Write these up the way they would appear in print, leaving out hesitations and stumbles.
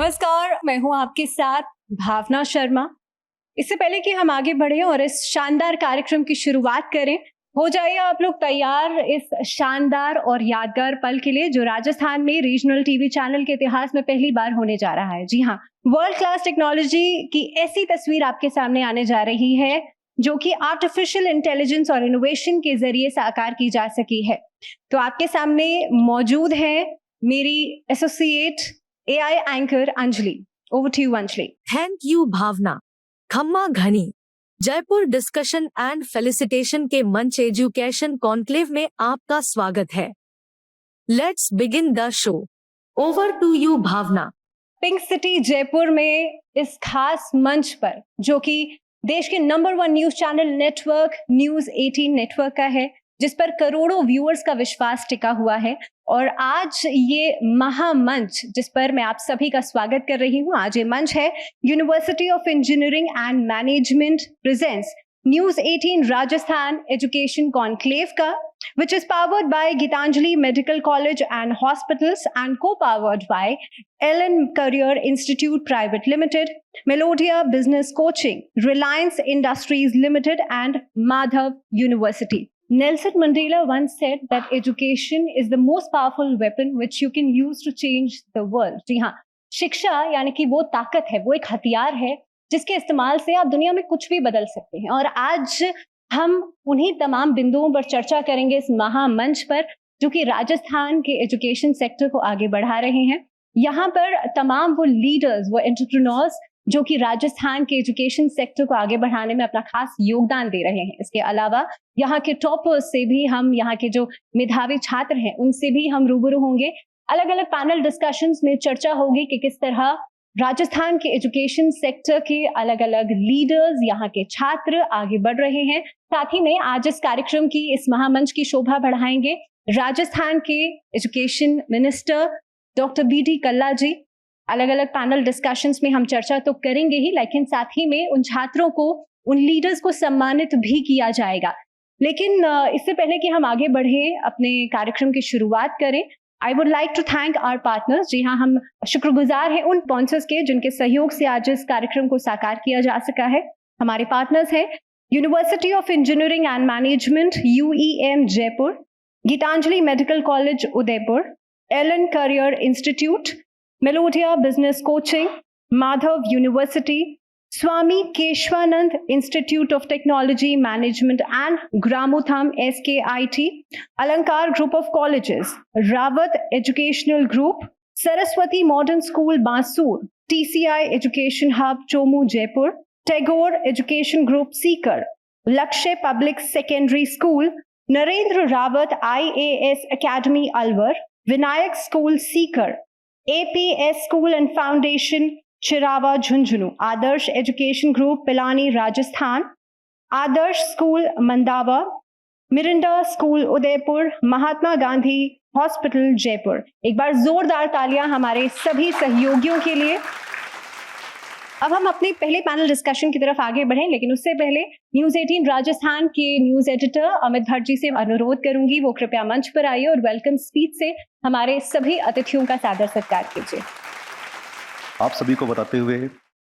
नमस्कार, मैं हूं आपके साथ भावना शर्मा। इससे पहले कि हम आगे बढ़ें और इस शानदार कार्यक्रम की शुरुआत करें, हो जाइए आप लोग तैयार इस शानदार और यादगार पल के लिए जो राजस्थान में रीजनल टीवी चैनल के इतिहास में पहली बार होने जा रहा है। जी हाँ, वर्ल्ड क्लास टेक्नोलॉजी की ऐसी तस्वीर आपके सामने आने जा रही है जो कि आर्टिफिशियल इंटेलिजेंस और इनोवेशन के जरिए साकार की जा सकी है। तो आपके सामने मौजूद है मेरी associate AI anchor Anjali. Over to you Anjali. Thank you Bhavna. खम्मा घनी जयपुर डिस्कशन एंड फेलिसिटेशन के मंच एजुकेशन कॉन्क्लेव में आपका स्वागत है। Let's begin the show. Over to you Bhavna. Pink city Jaipur में इस खास मंच पर, जो कि देश के number 1 news channel network news 18 network का है, जिस पर करोड़ों व्यूअर्स का विश्वास टिका हुआ है, और आज ये महामंच जिस पर मैं आप सभी का स्वागत कर रही हूं, आज ये मंच है university of engineering and management presents news 18 Rajasthan education conclave का, which is powered by Gitanjali Medical College and Hospitals and co-powered by Ellen Career Institute Private Limited, Melodia Business Coaching, Reliance Industries Limited and Madhav University. Nelson Mandela once said that education is the most powerful weapon which you can use to change the world. जी हाँ, शिक्षा यानी कि वो ताकत है, वो एक हथियार है जिसके इस्तेमाल से आप दुनिया में कुछ भी बदल सकते हैं। और आज हम उन्हीं तमाम बिंदुओं पर चर्चा करेंगे इस महामंच पर, जो कि राजस्थान के एजुकेशन सेक्टर को आगे बढ़ा रहे हैं। यहाँ पर तमाम वो लीडर्स, वो एंटरप्रेन्योर्स जो कि राजस्थान के एजुकेशन सेक्टर को आगे बढ़ाने में अपना खास योगदान दे रहे हैं। इसके अलावा यहाँ के टॉपर्स से भी हम, यहाँ के जो मेधावी छात्र हैं उनसे भी हम रूबरू होंगे। अलग अलग पैनल डिस्कशंस में चर्चा होगी कि किस तरह राजस्थान के एजुकेशन सेक्टर के अलग अलग लीडर्स, यहाँ के छात्र आगे बढ़ रहे हैं। साथ ही में आज इस कार्यक्रम की, इस महामंच की शोभा बढ़ाएंगे राजस्थान के एजुकेशन मिनिस्टर डॉक्टर BD कल्ला जी। अलग अलग पैनल डिस्कशंस में हम चर्चा तो करेंगे ही, लेकिन साथ ही में उन छात्रों को, उन लीडर्स को सम्मानित भी किया जाएगा। लेकिन इससे पहले कि हम आगे बढ़े, अपने कार्यक्रम की शुरुआत करें, I would like to thank our partners. जी हाँ, हम शुक्रगुजार हैं उन स्पॉन्सर्स के जिनके सहयोग से आज इस कार्यक्रम को साकार किया जा सका है। हमारे पार्टनर्स हैं university of engineering and management UEM Jaipur, Geetanjali medical college Udaipur, Allen career institute, Melodia business coaching, Madhav university, Swami Keshvanand institute of technology management and Gramothan SKIT, Alankar group of colleges, Rawat educational group, Saraswati modern school Bansur, TCI education hub Chomu Jaipur, Tagore education group Sikar, Lakshya public secondary school, Narendra Rawat IAS academy Alwar, Vinayak school Sikar, APS school and foundation Chirawa Jhunjhunu, Adarsh education group Pilani Rajasthan, Adarsh school मंदावा, Mirinda school Udaipur, Mahatma Gandhi hospital Jaipur. एक बार जोरदार तालियां हमारे सभी सहयोगियों के लिए। अब हम अपने पहले पैनल डिस्कशन की तरफ आगे बढ़ें, लेकिन उससे पहले न्यूज 18 राजस्थान के न्यूज एडिटर अमित भट्ट जी से अनुरोध करूंगी वो कृपया मंच पर आइए और वेलकम स्पीच से हमारे सभी अतिथियों का सादर सत्कार कीजिए। आप सभी को बताते हुए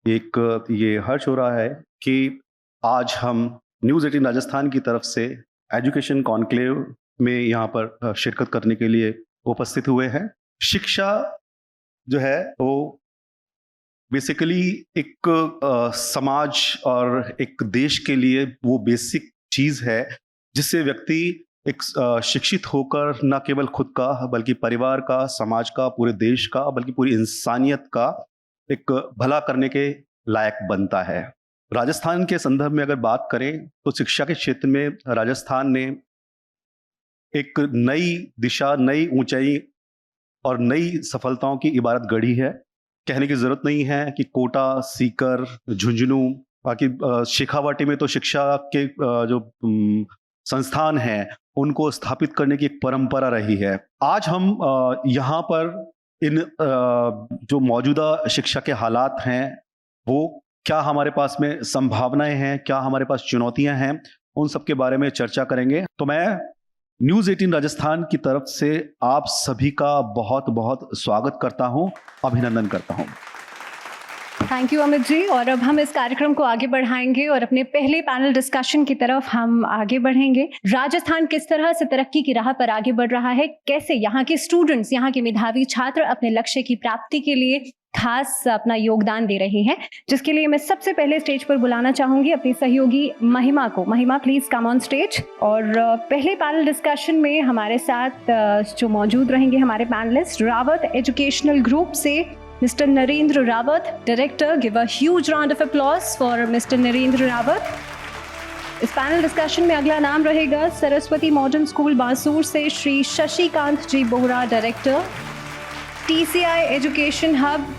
एक ये हर्ष हो रहा है कि आज हम न्यूज़ 18 राजस्थान की तरफ से एजुकेशन कॉन्क्लेव में यहाँ पर शिरकत करने के लिए उपस्थित हुए हैं। शिक्षा जो है वो बेसिकली एक समाज और एक देश के लिए वो बेसिक चीज़ है जिससे व्यक्ति एक शिक्षित होकर न केवल खुद का बल्कि परिवार का, समाज का, पूरे देश का, बल्कि पूरी इंसानियत का एक भला करने के लायक बनता है। राजस्थान के संदर्भ में अगर बात करें तो शिक्षा के क्षेत्र में राजस्थान ने एक नई दिशा, नई ऊंचाई और नई सफलताओं की इबारत गढ़ी है। कहने की जरूरत नहीं है कि कोटा, सीकर, झुंझुनू, बाकी शेखावाटी में तो शिक्षा के जो संस्थान हैं उनको स्थापित करने की एक परंपरा रही है। आज हम यहाँ पर इन जो मौजूदा शिक्षा के हालात हैं, वो क्या हमारे पास में संभावनाएं हैं, क्या हमारे पास चुनौतियां हैं, उन सब के बारे में चर्चा करेंगे। तो मैं न्यूज़ 18 राजस्थान की तरफ से आप सभी का बहुत बहुत स्वागत करता हूं, अभिनंदन करता हूं। Thank you Amit ji. और अब हम इस कार्यक्रम को आगे बढ़ाएंगे और अपने पहले पैनल डिस्कशन की तरफ हम आगे बढ़ेंगे। राजस्थान किस तरह से तरक्की की राह पर आगे बढ़ रहा है, कैसे यहाँ के स्टूडेंट्स, यहाँ के मेधावी छात्र अपने लक्ष्य की प्राप्ति के लिए खास अपना योगदान दे रहे हैं, जिसके लिए मैं सबसे पहले स्टेज पर बुलाना चाहूंगी अपनी सहयोगी महिमा को। महिमा प्लीज कम ऑन स्टेज। और पहले पैनल डिस्कशन में हमारे साथ जो मौजूद रहेंगे हमारे पैनलिस्ट, रावत एजुकेशनल ग्रुप से Mr. Narendra Rawat, Director. Give a huge round of applause for Mr. Narendra Rawat. इस पैनल डिस्कशन में अगला नाम रहेगा सरस्वती मॉडर्न स्कूल बांसूर से Shri Shashikant ji Bohra, director. TCI education hub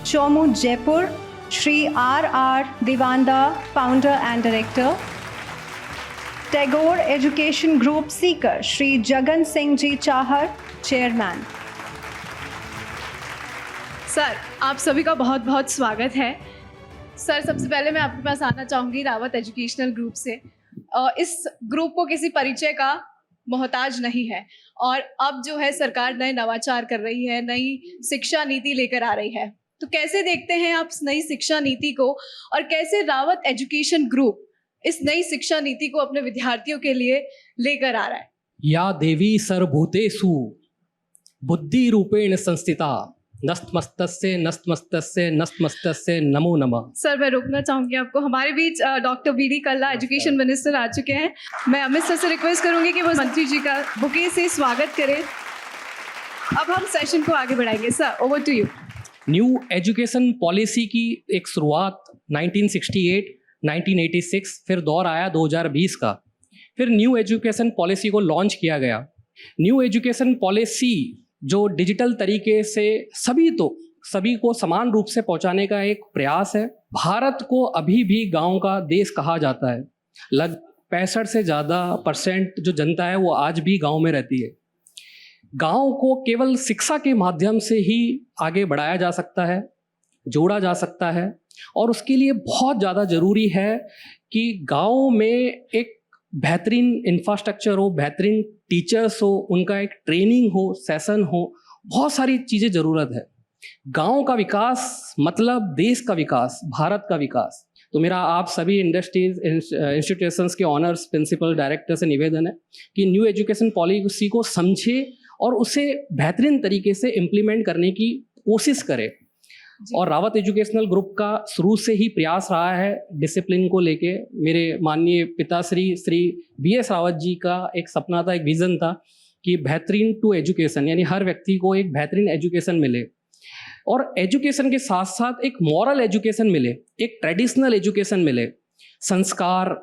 Chomu Jaipur, Shri R Devanda, founder and director. Tagore education group Sikar Shri Jagan Singh ji Chahar, chairman. Sir, आप सभी का बहुत बहुत स्वागत है। सर, सबसे पहले मैं आपके पास आना चाहूँगी रावत एजुकेशनल ग्रुप से। इस ग्रुप को किसी परिचय का मोहताज नहीं है और अब जो है सरकार नए नवाचार कर रही है, नई शिक्षा नीति लेकर आ रही है। तो कैसे देखते हैं आप नई शिक्षा नीति को और कैसे रावत एजुकेशन ग्रुप इस नई शिक्षा नीति को अपने विद्यार्थियों के लिए लेकर आ रहा है? या देवी सर्वभूतेषु बुद्धि रूपेण संस्थिता नस्तमस्तस्य नमो नमः। सर, मैं रोकना चाहूंगी आपको। हमारे बीच डॉक्टर BD कल्ला एजुकेशन मिनिस्टर आ चुके हैं। मैं अमित सर से रिक्वेस्ट करूंगी कि वो मंत्री जी का बुके से स्वागत करें। अब हम सेशन को आगे बढ़ाएंगे। Sir, over to you. New education policy की एक शुरुआत 1968, 1986, फिर दौर आया 2020 का, फिर न्यू एजुकेशन पॉलिसी को लॉन्च किया गया। न्यू एजुकेशन पॉलिसी जो डिजिटल तरीके से सभी को समान रूप से पहुंचाने का एक प्रयास है। भारत को अभी भी गांव का देश कहा जाता है। लगभग 65 से ज़्यादा % जो जनता है वो आज भी गांव में रहती है। गांव को केवल शिक्षा के माध्यम से ही आगे बढ़ाया जा सकता है, जोड़ा जा सकता है, और उसके लिए बहुत ज़्यादा ज़रूरी है कि गांव में एक बेहतरीन इंफ्रास्ट्रक्चर हो, बेहतरीन टीचर्स हो, उनका एक ट्रेनिंग हो, सेशन हो, बहुत सारी चीज़ें ज़रूरत है। गांव का विकास मतलब देश का विकास, भारत का विकास। तो मेरा आप सभी इंडस्ट्रीज, इंस्टीट्यूशंस के ऑनर्स, प्रिंसिपल, डायरेक्टर से निवेदन है कि न्यू एजुकेशन पॉलिसी को समझे और उसे बेहतरीन तरीके से इम्प्लीमेंट करने की कोशिश करें। और रावत एजुकेशनल ग्रुप का शुरू से ही प्रयास रहा है डिसिप्लिन को लेके। मेरे माननीय पिताश्री श्री BS रावत जी का एक सपना था, एक विजन था कि बेहतरीन टू एजुकेशन, यानी हर व्यक्ति को एक बेहतरीन एजुकेशन मिले और एजुकेशन के साथ साथ एक मॉरल एजुकेशन मिले, एक ट्रेडिशनल एजुकेशन मिले। संस्कार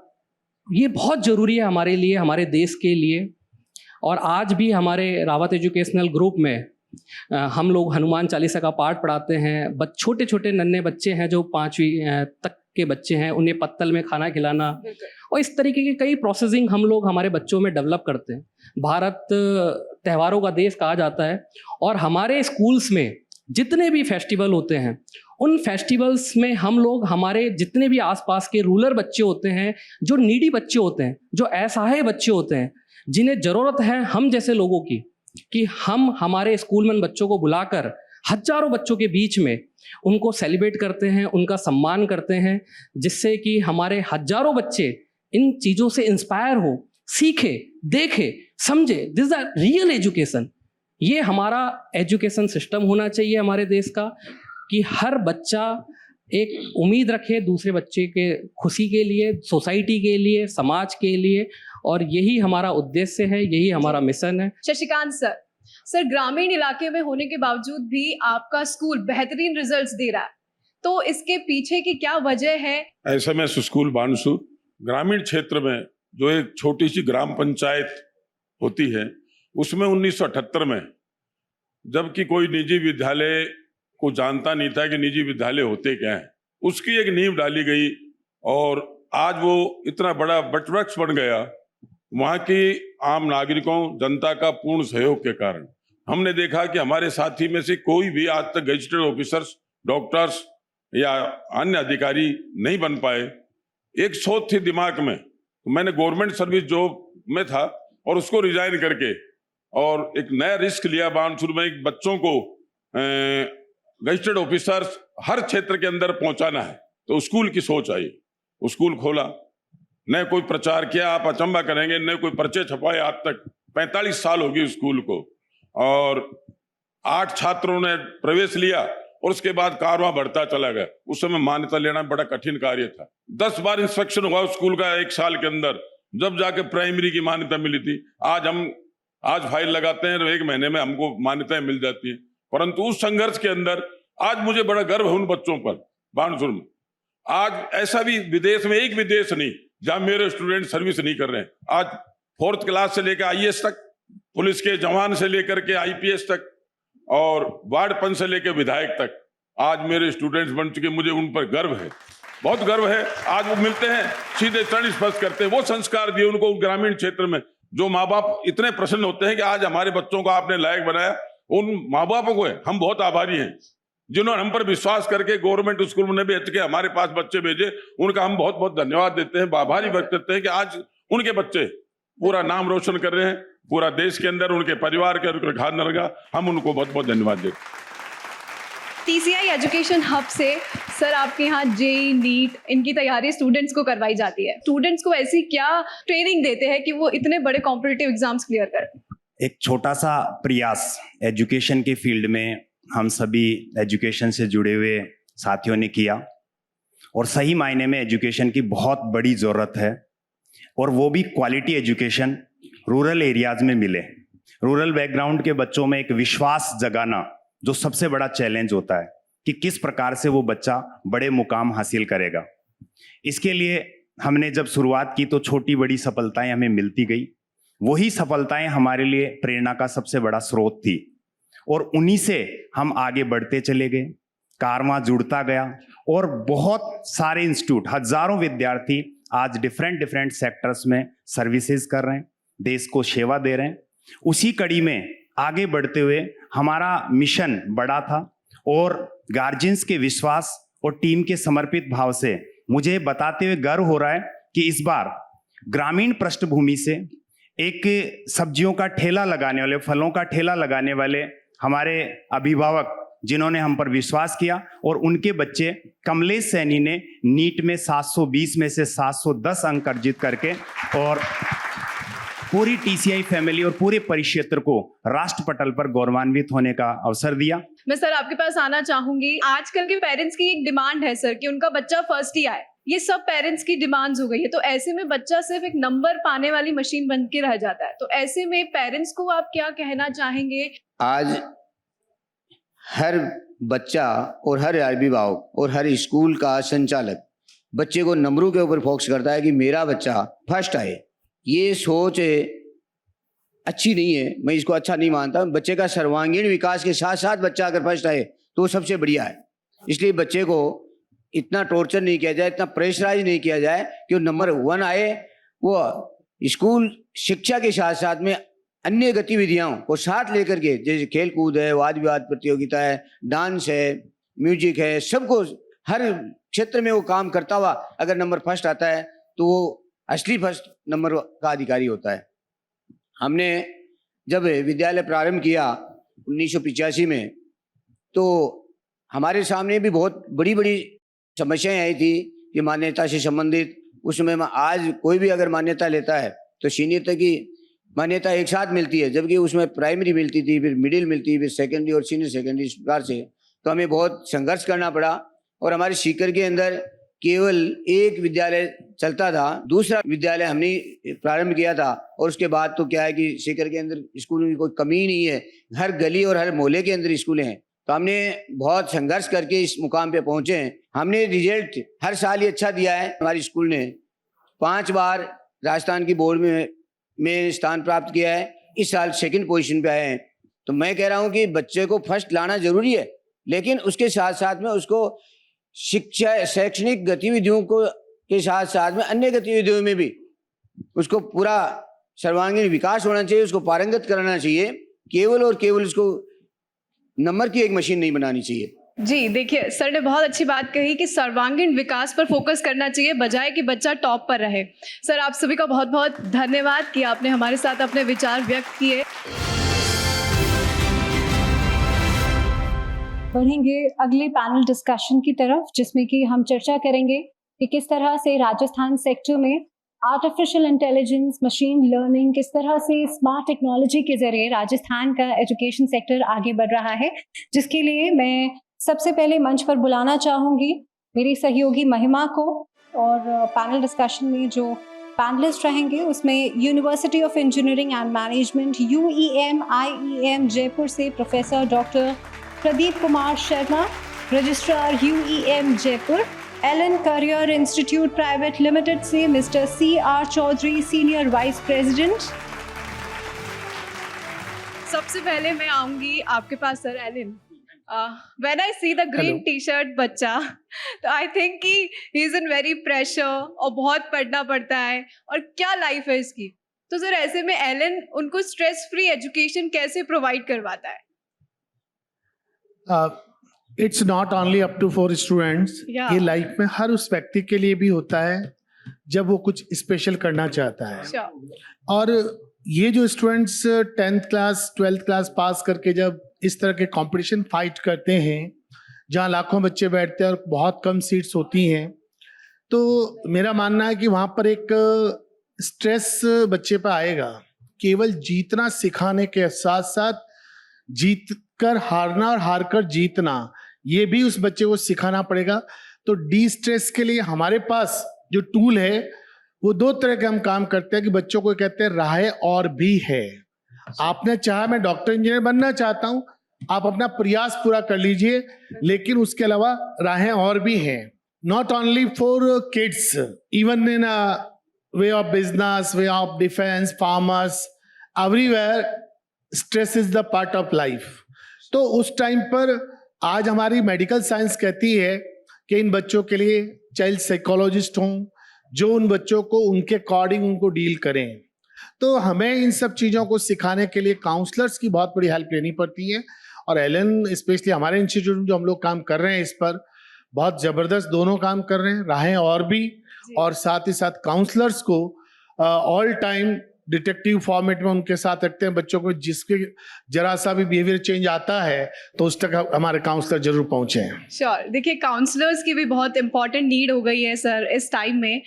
ये बहुत ज़रूरी है हमारे लिए, हमारे देश के लिए। और आज भी हमारे रावत एजुकेशनल ग्रुप में हम लोग हनुमान चालीसा का पाठ पढ़ाते हैं। छोटे छोटे नन्हे बच्चे हैं जो 5वीं तक के बच्चे हैं, उन्हें पत्तल में खाना खिलाना और इस तरीके की कई प्रोसेसिंग हम लोग हमारे बच्चों में डेवलप करते हैं। भारत त्योहारों का देश कहा जाता है और हमारे स्कूल्स में जितने भी फेस्टिवल होते हैं उन फेस्टिवल्स में हम लोग हमारे जितने भी आसपास के रूरल बच्चे होते हैं, जो नीडी बच्चे होते हैं, जो असहाय बच्चे होते हैं, जिन्हें ज़रूरत है हम जैसे लोगों की कि हम हमारे स्कूल में बच्चों को बुलाकर हजारों बच्चों के बीच में उनको सेलिब्रेट करते हैं, उनका सम्मान करते हैं, जिससे कि हमारे हजारों बच्चे इन चीज़ों से इंस्पायर हो, सीखे, देखे, समझे। This is real education. ये हमारा एजुकेशन सिस्टम होना चाहिए हमारे देश का कि हर बच्चा एक उम्मीद रखे दूसरे बच्चे के खुशी के लिए, सोसाइटी के लिए, समाज के लिए, और यही हमारा उद्देश्य है, यही हमारा मिशन है। शशिकांत सर, ग्रामीण इलाके में होने के बावजूद भी आपका स्कूल बेहतरीन रिजल्ट्स दे रहा है, तो इसके पीछे की क्या वजह है? ऐसे में स्कूल बानसूर ग्रामीण क्षेत्र में जो एक छोटी सी ग्राम पंचायत होती है, उसमें 1978 में, जबकि कोई निजी विद्यालय को जानता नहीं था कि निजी विद्यालय होते क्या हैं, उसकी एक नींव डाली गई और आज वो इतना बड़ा वटवृक्ष बन गया। वहाँ की आम नागरिकों, जनता का पूर्ण सहयोग के कारण हमने देखा कि हमारे साथी में से कोई भी आज तक गजेटेड ऑफिसर्स, डॉक्टर्स या अन्य अधिकारी नहीं बन पाए। एक सोच थी दिमाग में, तो मैंने गवर्नमेंट सर्विस जॉब में था और उसको रिजाइन करके और एक नया रिस्क लिया बानसूर में बच्चों को गजेटेड ऑफिसर्स हर क्षेत्र के अंदर पहुंचाना है। तो स्कूल की सोच आई, स्कूल खोला, न कोई प्रचार किया, आप अचंभा करेंगे, न कोई पर्चे छपाए। आज तक 45 साल हो गए स्कूल को, और 8 छात्रों ने प्रवेश लिया और उसके बाद कारवां बढ़ता चला गया। उस समय मान्यता लेना बड़ा कठिन कार्य था। 10 बार इंस्पेक्शन हुआ स्कूल का एक साल के अंदर, जब जाके प्राइमरी की मान्यता मिली थी। आज फाइल लगाते हैं तो 1 महीने में हमको मान्यताएं मिल जाती है। परंतु उस संघर्ष के अंदर आज मुझे बड़ा गर्व है उन बच्चों पर। बानसूर में आज ऐसा भी विदेश में एक भी देश नहीं जहां मेरे स्टूडेंट सर्विस नहीं कर रहे हैं। आज 4th क्लास से लेकर IAS तक, पुलिस के जवान से लेकर के IPS तक, और वार्ड पंच से लेकर विधायक तक आज मेरे स्टूडेंट्स बन चुके। मुझे उन पर गर्व है, बहुत गर्व है। आज वो मिलते हैं, सीधे चरण स्पर्श करते हैं। वो संस्कार दिए उनको ग्रामीण क्षेत्र में, जो माँ बाप इतने प्रसन्न होते हैं कि आज हमारे बच्चों को आपने लायक बनाया। उन माँ बापों को हम बहुत आभारी हैं, जिन्होंने हम पर विश्वास करके गवर्नमेंट स्कूल में भेज के हमारे पास बच्चे भेजे। उनका हम बहुत बहुत धन्यवाद देते हैं, आभारी व्यक्त करते हैं कि आज उनके बच्चे पूरा नाम रोशन कर रहे हैं, पूरा देश के अंदर, उनके परिवार के, उनके घर नरगा। हम उनको बहुत बहुत धन्यवाद देते हैं। TCI एजुकेशन हब से सर आपके यहाँ JEE नीट इनकी तैयारी स्टूडेंट्स को करवाई जाती है। स्टूडेंट्स को ऐसी क्या ट्रेनिंग देते हैं कि वो इतने बड़े कॉम्पिटिटिव एग्जाम्स क्लियर करें? एक छोटा सा प्रयास एजुकेशन के फील्ड में हम सभी एजुकेशन से जुड़े हुए साथियों ने किया, और सही मायने में एजुकेशन की बहुत बड़ी ज़रूरत है, और वो भी क्वालिटी एजुकेशन रूरल एरियाज में मिले। रूरल बैकग्राउंड के बच्चों में एक विश्वास जगाना जो सबसे बड़ा चैलेंज होता है कि किस प्रकार से वो बच्चा बड़े मुकाम हासिल करेगा। इसके लिए हमने जब शुरुआत की तो छोटी बड़ी सफलताएं हमें मिलती गई। वही सफलताएं हमारे लिए प्रेरणा का सबसे बड़ा स्रोत थी, और उन्हीं से हम आगे बढ़ते चले गए। कारवां जुड़ता गया, और बहुत सारे इंस्टीट्यूट, हजारों विद्यार्थी आज डिफरेंट सेक्टर्स में सर्विसेज कर रहे हैं, देश को सेवा दे रहे हैं। उसी कड़ी में आगे बढ़ते हुए हमारा मिशन बड़ा था, और गार्जियंस के विश्वास और टीम के समर्पित भाव से मुझे बताते हुए गर्व हो रहा है कि इस बार ग्रामीण पृष्ठभूमि से एक सब्जियों का ठेला लगाने वाले, फलों का ठेला लगाने वाले हमारे अभिभावक जिन्होंने हम पर विश्वास किया, और उनके बच्चे कमलेश सैनी ने नीट में 720 में से 710 अंक अर्जित करके और पूरी TCI फैमिली और पूरे परिक्षेत्र को राष्ट्र पटल पर गौरवान्वित होने का अवसर दिया। मैं सर आपके पास आना चाहूंगी। आजकल के पेरेंट्स की एक डिमांड है सर कि उनका बच्चा फर्स्ट ही आए। ये सब पेरेंट्स की डिमांड्स हो गई है, तो ऐसे में बच्चा सिर्फ एक नंबर पाने वाली मशीन बन के रह जाता है। तो ऐसे में पेरेंट्स को आप क्या कहना चाहेंगे? आज हर बच्चा और हर अभिभावक और हर स्कूल का संचालक बच्चे को नंबरों के ऊपर फोकस करता है कि मेरा बच्चा फर्स्ट आए। ये सोच अच्छी नहीं है, मैं इसको अच्छा नहीं मानता। बच्चे का सर्वांगीण विकास के साथ साथ बच्चा अगर फर्स्ट आए तो सबसे बढ़िया है। इसलिए बच्चे को इतना टॉर्चर नहीं किया जाए, इतना प्रेशराइज नहीं किया जाए कि वो नंबर 1 आए। वो स्कूल शिक्षा के साथ साथ में अन्य गतिविधियों को साथ लेकर के, जैसे खेल कूद है, वाद विवाद प्रतियोगिता है, डांस है, म्यूजिक है, सबको हर क्षेत्र में वो काम करता हुआ अगर नंबर फर्स्ट आता है तो वो असली फर्स्ट नंबर का अधिकारी होता है। हमने जब विद्यालय प्रारंभ किया 1985 में, तो हमारे सामने भी बहुत बड़ी बड़ी समस्याएं आई थी कि मान्यता से संबंधित। उस समय में आज कोई भी अगर मान्यता लेता है तो सीनियर तक की मान्यता एक साथ मिलती है, जबकि उसमें प्राइमरी मिलती थी, फिर मिडिल मिलती, फिर सेकेंडरी और सीनियर सेकेंडरी, इस प्रकार से। तो हमें बहुत संघर्ष करना पड़ा, और हमारे सीकर के अंदर केवल एक विद्यालय चलता था, दूसरा विद्यालय हमने प्रारंभ किया था। और उसके बाद तो क्या है कि सीकर के अंदर स्कूलों की कोई कमी नहीं है, हर गली और हर मोहल्ले के अंदर स्कूलें हैं। तो हमने बहुत संघर्ष करके इस मुकाम पे पहुंचे हैं। हमने रिजल्ट हर साल ही अच्छा दिया है। हमारी स्कूल ने 5 बार राजस्थान की बोर्ड में स्थान प्राप्त किया है। इस साल 2nd पोजीशन पे आए हैं। तो मैं कह रहा हूं कि बच्चे को फर्स्ट लाना जरूरी है, लेकिन उसके साथ साथ में उसको शिक्षा शैक्षणिक गतिविधियों को के साथ साथ में अन्य गतिविधियों में भी उसको पूरा सर्वांगीण विकास होना चाहिए, उसको पारंगत कराना चाहिए। केवल और केवल उसको नंबर की एक मशीन नहीं बनानी चाहिए। जी देखिए, सर ने बहुत अच्छी बात कही कि सर्वांगीण विकास पर फोकस करना चाहिए बजाय कि बच्चा टॉप पर रहे। सर आप सभी का बहुत बहुत धन्यवाद कि आपने हमारे साथ अपने विचार व्यक्त किए। बढ़ेंगे अगले पैनल डिस्कशन की तरफ, जिसमें कि हम चर्चा करेंगे कि किस तरह से राजस्थान सेक्टर में आर्टिफिशियल इंटेलिजेंस, मशीन लर्निंग, किस तरह से स्मार्ट टेक्नोलॉजी के जरिए राजस्थान का एजुकेशन सेक्टर आगे बढ़ रहा है, जिसके लिए मैं सबसे पहले मंच पर बुलाना चाहूँगी मेरी सहयोगी महिमा को। और पैनल डिस्कशन में जो पैनलिस्ट रहेंगे उसमें university of engineering and management UEM IEM Jaipur से professor doctor Pradeep Kumar Sharma, registrar UEM Jaipur, Allen career institute private limited से mister CR Chaudhary, senior vice president. सबसे पहले मैं आऊंगी आपके पास sir Allen. When I see the green T-shirt बच्चा, तो I think कि he is in very pressure और बहुत पढ़ना पड़ता है और क्या लाइफ है इसकी। तो सर ऐसे में एलन उनको स्ट्रेस फ्री एजुकेशन कैसे प्रोवाइड करवाता है? It's not only up to for students, ये लाइफ में हर उस व्यक्ति के लिए भी होता है जब वो कुछ स्पेशल करना चाहता है। और ये जो students 10th class 12th class pass करके जब इस तरह के कंपटीशन फाइट करते हैं जहाँ लाखों बच्चे बैठते हैं और बहुत कम सीट्स होती हैं, तो मेरा मानना है कि वहाँ पर एक स्ट्रेस बच्चे पर आएगा। केवल जीतना सिखाने के साथ साथ जीत कर हारना और हार कर जीतना, ये भी उस बच्चे को सिखाना पड़ेगा। तो डी स्ट्रेस के लिए हमारे पास जो टूल है वो 2 तरह के हम काम करते हैं कि बच्चों को कहते हैं राहें और भी है। आपने चाहा मैं डॉक्टर इंजीनियर बनना चाहता हूं, आप अपना प्रयास पूरा कर लीजिए, लेकिन उसके अलावा राहें और भी हैं। Not only for kids, even in way of business, way of defence, farmers, everywhere stress is the part of life. तो उस टाइम पर आज हमारी मेडिकल साइंस कहती है कि इन बच्चों के लिए चाइल्ड साइकोलॉजिस्ट हों जो उन बच्चों को उनके अकॉर्डिंग उनको डील करें। तो हमें इन सब चीज़ों को सिखाने के लिए काउंसलर्स की बहुत बड़ी हेल्प लेनी पड़ती है। और एलन स्पेशली हमारे इंस्टीट्यूट में जो हम लोग काम कर रहे हैं इस पर बहुत ज़बरदस्त दोनों काम कर रहे हैं, राहें और भी, और साथ ही साथ काउंसलर्स को ऑल टाइम डिटेक्टिव फॉर्मेट में उनके साथ रखते हैं। बच्चों को जिसके जरा सा भी बिहेवियर चेंज आता है तो उस तक हमारे काउंसलर जरूर पहुंचे हैं। श्योर। देखिए काउंसलर्स की भी बहुत इंपॉर्टेंट नीड हो गई है सर इस टाइम में।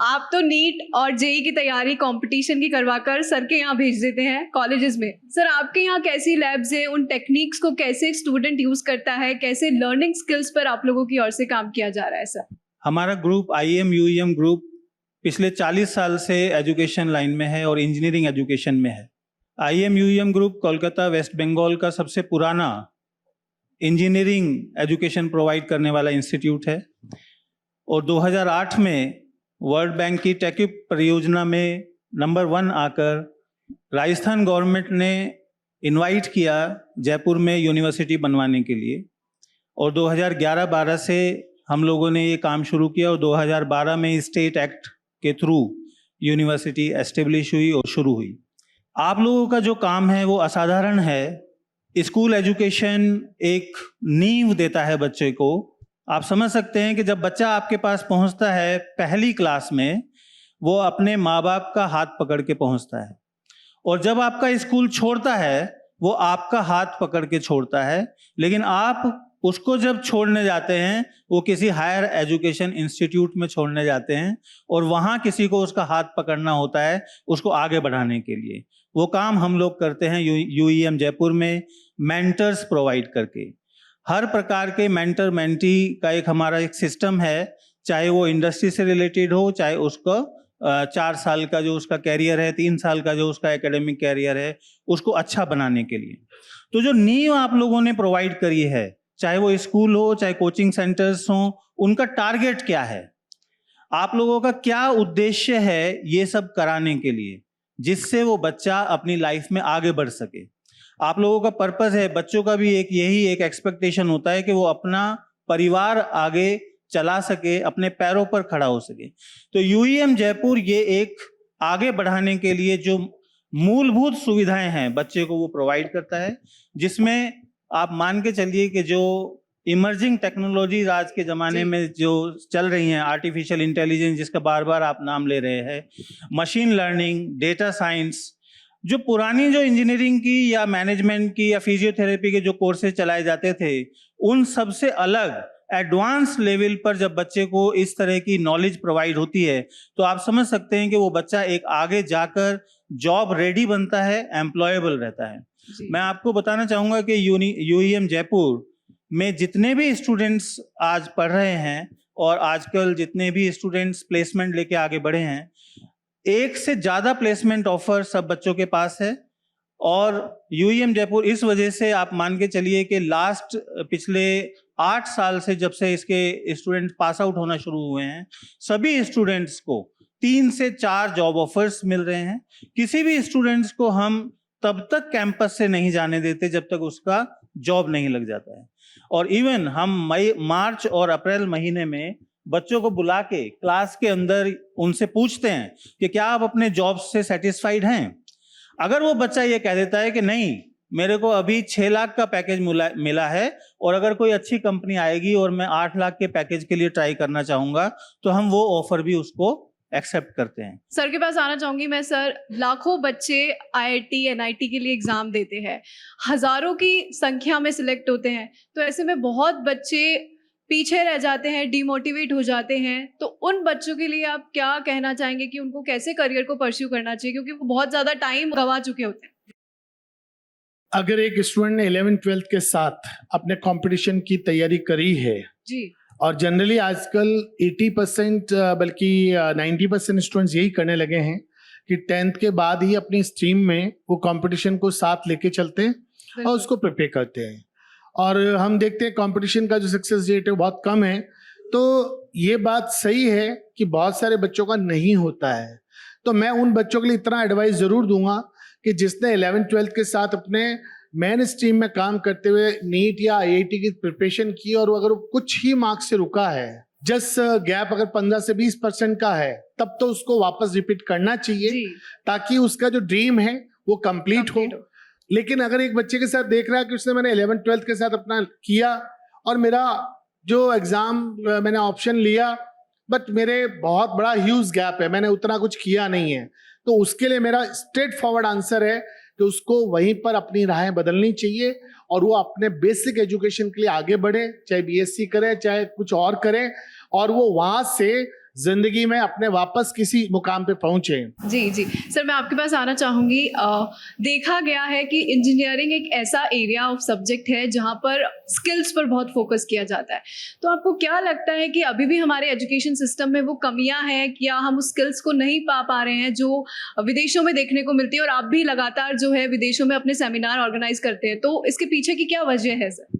आप तो नीट और जेई की तैयारी कंपटीशन की करवाकर सर के यहाँ भेज देते हैं कॉलेजेस में। सर आपके यहाँ कैसी लैब्स हैं, उन टेक्निक्स को कैसे स्टूडेंट यूज करता है, कैसे लर्निंग स्किल्स पर आप लोगों की ओर से काम किया जा रहा है सर? हमारा ग्रुप IEM UEM ग्रुप पिछले 40 साल से एजुकेशन लाइन में है और इंजीनियरिंग एजुकेशन में है। IEM UEM group Kolkata West Bengal का सबसे पुराना इंजीनियरिंग एजुकेशन प्रोवाइड करने वाला इंस्टीट्यूट है और 2008 में वर्ल्ड बैंक की टेक्यूब परियोजना में नंबर 1 आकर राजस्थान गवर्नमेंट ने इनवाइट किया जयपुर में यूनिवर्सिटी बनवाने के लिए। और 2011-12 से हम लोगों ने ये काम शुरू किया और 2012 में स्टेट एक्ट के थ्रू यूनिवर्सिटी एस्टेब्लिश हुई और शुरू हुई। आप लोगों का जो काम है वो असाधारण है। स्कूल एजुकेशन एक नींव देता है बच्चे को। आप समझ सकते हैं कि जब बच्चा आपके पास पहुंचता है पहली क्लास में, वो अपने माँ बाप का हाथ पकड़ के पहुंचता है, और जब आपका स्कूल छोड़ता है वो आपका हाथ पकड़ के छोड़ता है। लेकिन आप उसको जब छोड़ने जाते हैं वो किसी हायर एजुकेशन इंस्टीट्यूट में छोड़ने जाते हैं और वहाँ किसी को उसका हाथ पकड़ना होता है उसको आगे बढ़ाने के लिए। वो काम हम लोग करते हैं UEM जयपुर में, मेंटर्स प्रोवाइड करके। हर प्रकार के मेंटर मेंटी का एक हमारा एक सिस्टम है, चाहे वो इंडस्ट्री से रिलेटेड हो, चाहे उसको 4 साल का जो उसका कैरियर है, 3 साल का जो उसका एकेडमिक कैरियर है, उसको अच्छा बनाने के लिए। तो जो नींव आप लोगों ने प्रोवाइड करी है, चाहे वो स्कूल हो चाहे कोचिंग सेंटर्स हो, उनका टारगेट क्या है, आप लोगों का क्या उद्देश्य है ये सब कराने के लिए, जिससे वो बच्चा अपनी लाइफ में आगे बढ़ सके। आप लोगों का पर्पस है, बच्चों का भी यही एक एक्सपेक्टेशन होता है कि वो अपना परिवार आगे चला सके, अपने पैरों पर खड़ा हो सके। तो UEM जयपुर ये एक आगे बढ़ाने के लिए जो मूलभूत सुविधाएं हैं बच्चे को वो प्रोवाइड करता है, जिसमें आप मान के चलिए कि जो इमर्जिंग टेक्नोलॉजीज आज के ज़माने में जो चल रही हैं, आर्टिफिशियल इंटेलिजेंस जिसका बार बार आप नाम ले रहे हैं, मशीन लर्निंग, डेटा साइंस, जो पुरानी जो इंजीनियरिंग की या मैनेजमेंट की या फिजियोथेरेपी के जो कोर्सेज चलाए जाते थे, उन सबसे अलग एडवांस लेवल पर जब बच्चे को इस तरह की नॉलेज प्रोवाइड होती है तो आप समझ सकते हैं कि वो बच्चा एक आगे जाकर जॉब रेडी बनता है, एम्प्लॉयबल रहता है। मैं आपको बताना चाहूँगा कि यूईएम जयपुर में जितने भी स्टूडेंट्स आज पढ़ रहे हैं और आजकल जितने भी स्टूडेंट्स प्लेसमेंट लेके आगे बढ़े हैं, एक से ज़्यादा प्लेसमेंट ऑफर सब बच्चों के पास है। और यूईएम जयपुर इस वजह से आप मान के चलिए कि पिछले 8 साल से जब से इसके स्टूडेंट पास आउट होना शुरू हुए हैं, सभी स्टूडेंट्स को 3 से 4 जॉब ऑफर्स मिल रहे हैं। किसी भी स्टूडेंट्स को हम तब तक कैंपस से नहीं जाने देते जब तक उसका जॉब नहीं लग जाता है। और इवन हम मार्च और अप्रैल महीने में बच्चों को बुला के क्लास के अंदर उनसे पूछते हैं कि क्या आप अपने जॉब से सेटिस्फाइड हैं। अगर वो बच्चा ये कह देता है कि नहीं, मेरे को अभी 6 लाख का पैकेज मिला है और अगर कोई अच्छी कंपनी आएगी और मैं 8 लाख के पैकेज के लिए ट्राई करना चाहूंगा, तो हम वो ऑफर भी उसको एक्सेप्ट करते हैं। सर के पास आना चाहूंगी मैं। सर, लाखों बच्चे आईआईटी एनआईटी के लिए एग्जाम देते हैं, हजारों की संख्या में सिलेक्ट होते हैं, तो ऐसे में बहुत बच्चे पीछे रह जाते हैं, डिमोटिवेट हो जाते हैं। तो उन बच्चों के लिए आप क्या कहना चाहेंगे कि उनको कैसे करियर को परस्यू करना चाहिए, क्योंकि वो बहुत ज्यादा टाइम गंवा चुके होते हैं। अगर एक स्टूडेंट ने 11th-12th के साथ अपने कंपटीशन की तैयारी करी है जी, और जनरली आजकल 80% बल्कि 90% स्टूडेंट्स यही करने लगे हैं कि 10th के बाद ही अपनी स्ट्रीम में वो कंपटीशन को साथ लेके चलते हैं और उसको प्रिपेयर करते हैं। और हम देखते हैं कंपटीशन का जो सक्सेस रेट है बहुत कम है। तो ये बात सही है कि बहुत सारे बच्चों का नहीं होता है। तो मैं उन बच्चों के लिए इतना एडवाइस जरूर दूंगा कि जिसने 11th-12th के साथ अपने मेन स्ट्रीम में काम करते हुए नीट या आईआईटी की प्रिपरेशन की और अगर कुछ ही मार्क्स से रुका है, जस्ट गैप अगर 15 से 20% का है, तब तो उसको वापस रिपीट करना चाहिए ताकि उसका जो ड्रीम है वो कंप्लीट हो। लेकिन अगर एक बच्चे के साथ देख रहा है कि उसने मैंने 11th-12th के साथ अपना किया और मेरा जो एग्जाम मैंने ऑप्शन लिया बट मेरे बहुत बड़ा ह्यूज गैप है, मैंने उतना कुछ किया नहीं है, तो उसके लिए मेरा स्ट्रेट फॉरवर्ड आंसर है कि उसको वहीं पर अपनी राहें बदलनी चाहिए और वो अपने बेसिक एजुकेशन के लिए आगे बढ़े, चाहे बीएससी करे चाहे कुछ और करे, और वो वहां से जिंदगी में अपने वापस किसी मुकाम पे पहुंचे। जी जी सर, मैं आपके पास आना चाहूँगी। देखा गया है कि इंजीनियरिंग एक ऐसा एरिया ऑफ सब्जेक्ट है जहाँ पर स्किल्स पर बहुत फोकस किया जाता है। तो आपको क्या लगता है कि अभी भी हमारे एजुकेशन सिस्टम में वो कमियां हैं, क्या हम उस स्किल्स को नहीं पा रहे हैं जो विदेशों में देखने को मिलती है? और आप भी लगातार जो है विदेशों में अपने सेमिनार ऑर्गेनाइज करते हैं, तो इसके पीछे की क्या वजह है सर?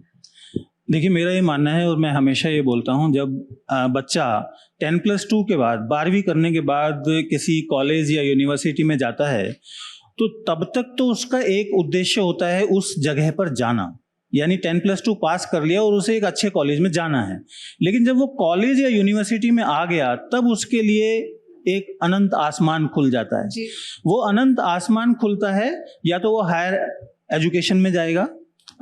देखिए, मेरा ये मानना है और मैं हमेशा ये बोलता हूँ, जब बच्चा 10+2 के बाद 12वीं करने के बाद किसी कॉलेज या यूनिवर्सिटी में जाता है तो तब तक तो उसका एक उद्देश्य होता है उस जगह पर जाना, यानी 10+2 पास कर लिया और उसे एक अच्छे कॉलेज में जाना है। लेकिन जब वो कॉलेज या यूनिवर्सिटी में आ गया तब उसके लिए एक अनंत आसमान खुल जाता है। वो अनंत आसमान खुलता है या तो वो हायर एजुकेशन में जाएगा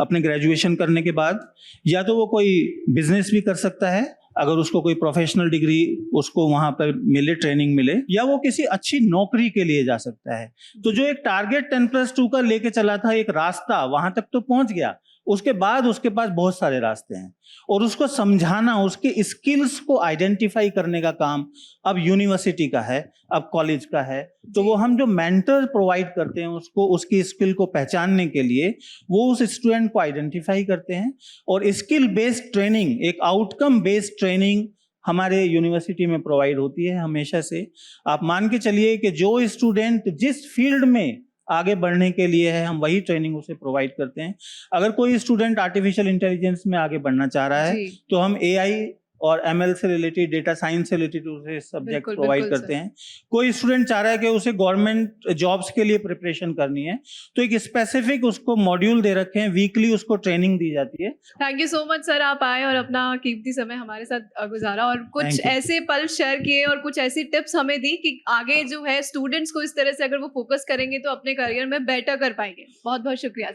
अपने ग्रेजुएशन करने के बाद, या तो वो कोई बिजनेस भी कर सकता है अगर उसको कोई प्रोफेशनल डिग्री उसको वहां पर मिले, ट्रेनिंग मिले, या वो किसी अच्छी नौकरी के लिए जा सकता है। तो जो एक टारगेट 10+2 का लेके चला था एक रास्ता, वहां तक तो पहुंच गया, उसके बाद उसके पास बहुत सारे रास्ते हैं और उसको समझाना, उसके स्किल्स को आइडेंटिफाई करने का काम अब यूनिवर्सिटी का है, अब कॉलेज का है। तो वो हम जो मेंटर प्रोवाइड करते हैं उसको उसकी स्किल को पहचानने के लिए वो उस स्टूडेंट को आइडेंटिफाई करते हैं और स्किल बेस्ड ट्रेनिंग, एक आउटकम बेस्ड ट्रेनिंग हमारे यूनिवर्सिटी में प्रोवाइड होती है हमेशा से। आप मान के चलिए कि जो स्टूडेंट जिस फील्ड में आगे बढ़ने के लिए है हम वही ट्रेनिंग उसे प्रोवाइड करते हैं। अगर कोई स्टूडेंट आर्टिफिशियल इंटेलिजेंस में आगे बढ़ना चाह रहा है तो हम एआई और एमएल से रिलेटेड, डेटा साइंस से रिलेटेड उसे सब्जेक्ट प्रोवाइड करते हैं। कोई स्टूडेंट चाह रहा है कि उसे गवर्नमेंट जॉब्स के लिए प्रिपरेशन करनी है तो एक स्पेसिफिक उसको मॉड्यूल दे रखे हैं, वीकली उसको ट्रेनिंग दी जाती है। Thank you so much sir, आप आए और अपना कीमती समय हमारे साथ गुजारा और कुछ ऐसे पल शेयर किए और कुछ ऐसी टिप्स हमें दी कि आगे जो है स्टूडेंट्स को इस तरह से अगर वो फोकस करेंगे तो अपने करियर में बेटर कर पाएंगे। बहुत बहुत शुक्रिया।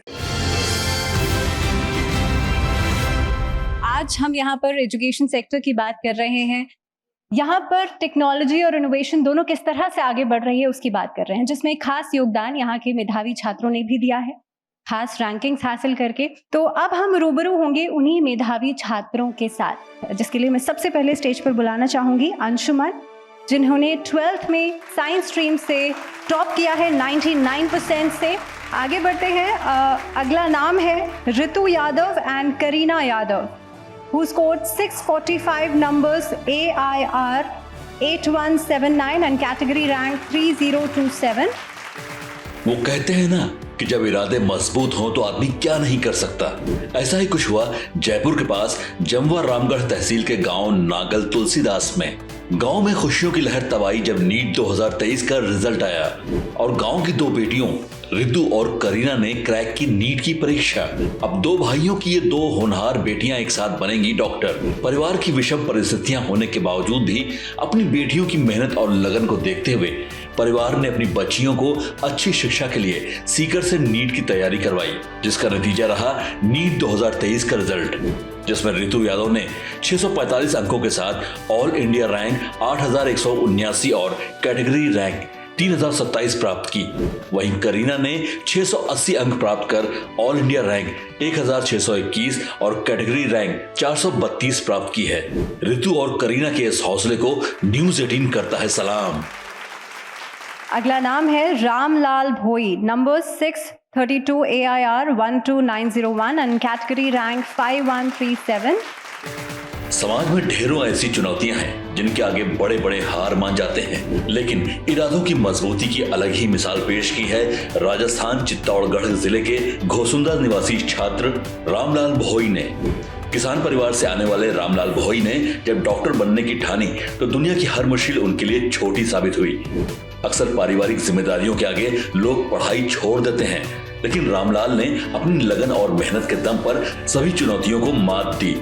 आज हम यहाँ पर एजुकेशन सेक्टर की बात कर रहे हैं। यहाँ पर टेक्नोलॉजी और इनोवेशन दोनों किस तरह से आगे बढ़ रही है उसकी बात कर रहे हैं, जिसमें एक खास योगदान यहाँ के मेधावी छात्रों ने भी दिया है, खास रैंकिंग्स हासिल करके। तो अब हम रूबरू होंगे उन्हीं मेधावी छात्रों के साथ, जिसके लिए मैं सबसे पहले स्टेज पर बुलाना चाहूंगी अंशुमन, जिन्होंने 12th में साइंस स्ट्रीम से टॉप किया है 99% से। आगे बढ़ते हैं, अगला नाम है Ritu Yadav and Kareena Yadav, who scored 645 numbers AIR 8179 and category rank 3027. वो कहते हैं ना कि जब इरादे मजबूत हों तो आदमी क्या नहीं कर सकता। ऐसा ही कुछ हुआ जयपुर के पास जमवा रामगढ़ तहसील के गांव नागल तुलसीदास में। गांव में खुशियों की लहर तब आई जब नीट 2023 का रिजल्ट आया और गांव की दो बेटियों ऋतु और करीना ने क्रैक की नीट की परीक्षा। अब दो भाइयों की ये दो होनहार बेटियां एक साथ बनेंगी डॉक्टर। परिवार की विषम परिस्थितियां होने के बावजूद भी अपनी बेटियों की मेहनत और लगन को देखते हुए परिवार ने अपनी बच्चियों को अच्छी शिक्षा के लिए सीकर से नीट की तैयारी करवाई, जिसका नतीजा रहा नीट 2023 का रिजल्ट, जिसमें ऋतु यादव ने 645 अंकों के साथ ऑल इंडिया रैंक 8179 और कैटेगरी रैंक 3027 प्राप्त की। वहीं करीना ने 680 अंक प्राप्त कर ऑल इंडिया रैंक 1621 और कैटेगरी रैंक 432 प्राप्त की है। ऋतु और करीना के इस हौसले को न्यूज़ 18 करता है सलाम। अगला नाम है Ramlal Bhoi, number 632 AIR 12901 and category rank 5137। समाज में ढेरों ऐसी चुनौतियां हैं जिनके आगे बड़े बड़े हार मान जाते हैं, लेकिन इरादों की मजबूती की अलग ही मिसाल पेश की है राजस्थान चित्तौड़गढ़ जिले के घोसुंदा निवासी छात्र रामलाल भोई ने। किसान परिवार से आने वाले रामलाल भोई ने जब डॉक्टर बनने की ठानी तो दुनिया की हर मुश्किल उनके लिए छोटी साबित हुई। अक्सर पारिवारिक जिम्मेदारियों के आगे लोग पढ़ाई छोड़ देते हैं, लेकिन रामलाल ने अपनी लगन और मेहनत के दम पर सभी चुनौतियों को मात दी।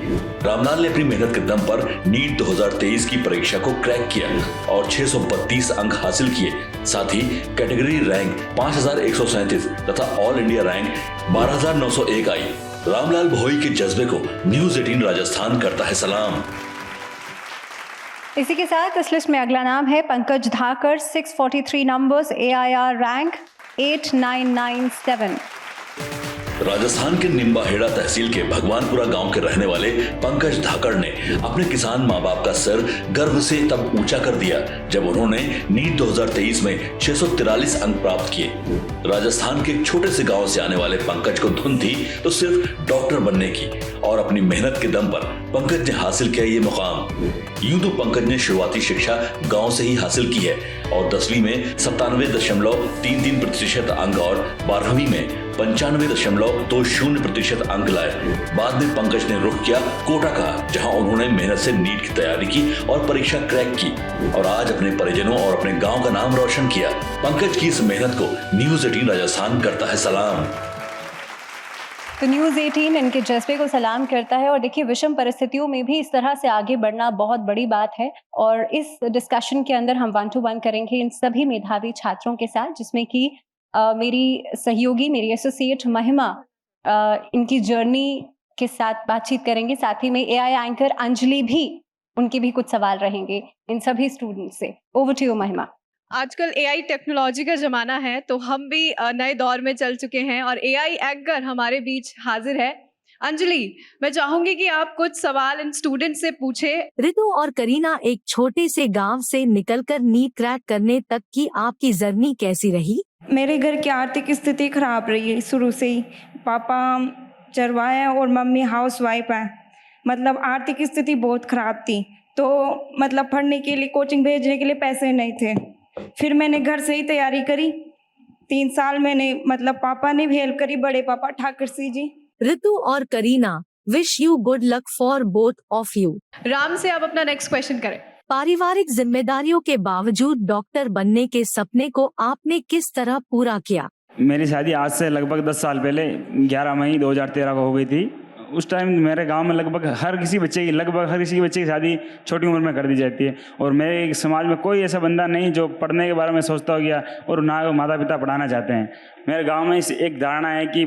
रामलाल ने अपनी मेहनत के दम पर नीट 2023 की परीक्षा को क्रैक किया और 632 अंक हासिल किए। साथ ही कैटेगरी रैंक 5137 तथा ऑल इंडिया रैंक 12901 आई। रामलाल भोई के जज्बे को न्यूज़ 18 राजस्थान करता है सलाम। इसी के साथ इस लिस्ट में अगला नाम है Pankaj Dhakar, 643 numbers AIR rank 8997। Rajasthan के निम्बाहेड़ा तहसील के भगवानपुरा गांव के रहने वाले पंकज धाकड़ ने अपने किसान माँ बाप का सर गर्व से तब ऊंचा कर दिया जब उन्होंने नीट 2023 में 643 अंक प्राप्त किए। राजस्थान के एक छोटे से गांव से आने वाले पंकज को धुन थी तो सिर्फ डॉक्टर बनने की, और अपनी मेहनत के दम पर पंकज ने हासिल किया ये मुकाम। यूं तो पंकज ने शुरुआती शिक्षा गांव से ही हासिल की है और 10वीं में 97.33% अंक और 12वीं में 95.20% अंक लाए। बाद में पंकज ने रुख किया कोटा का, जहां उन्होंने मेहनत से नीट की तैयारी की और परीक्षा क्रैक की और आज अपने परिजनों और अपने गांव का नाम रोशन किया। पंकज की इस मेहनत को न्यूज़ 18 राजस्थान करता है सलाम। तो न्यूज़ 18 इनके जज्बे को सलाम करता है। और देखिए, विषम परिस्थितियों में भी इस तरह से आगे बढ़ना बहुत बड़ी बात है। और इस डिस्कशन के अंदर हम 1 to 1 करेंगे इन सभी मेधावी छात्रों के साथ, जिसमें कि मेरी सहयोगी, मेरी एसोसिएट महिमा इनकी जर्नी के साथ बातचीत करेंगे। साथ ही में AI एंकर अंजलि भी, उनके भी कुछ सवाल रहेंगे इन सभी स्टूडेंट्स से। ओवर टू यू महिमा। आजकल AI टेक्नोलॉजी का ज़माना है, तो हम भी नए दौर में चल चुके हैं और AI एंकर हमारे बीच हाजिर है। अंजलि, मैं चाहूंगी कि आप कुछ सवाल इन स्टूडेंट से पूछे। ऋतु और करीना, एक छोटे से गांव से निकलकर नीट क्रैक करने तक की आपकी जर्नी कैसी रही? मेरे घर की आर्थिक स्थिति खराब रही है शुरू से ही। पापा चरवाहे हैं और मम्मी हाउसवाइफ है। मतलब आर्थिक स्थिति बहुत खराब थी, तो मतलब पढ़ने के लिए, कोचिंग भेजने के लिए पैसे नहीं थे। फिर मैंने घर से ही तैयारी करी। 3 साल मैंने, मतलब पापा ने भी हेल्प करी, बड़े पापा ठाकर सिंह जी। ऋतु और Kareena, wish you good luck for both of you. Ram से आप अपना नेक्स्ट क्वेश्चन करें। पारिवारिक जिम्मेदारियों के बावजूद डॉक्टर बनने के सपने को आपने किस तरह पूरा किया? मेरी शादी आज से लगभग 10 साल पहले 11 मई 2013 को हो गई थी। उस टाइम मेरे गांव में लगभग हर किसी बच्चे की शादी छोटी उम्र में कर दी जाती है, और मेरे समाज में कोई ऐसा बंदा नहीं जो पढ़ने के बारे में सोचता हो गया और ना माता पिता पढ़ाना चाहते हैं। मेरे गांव में एक धारणा है कि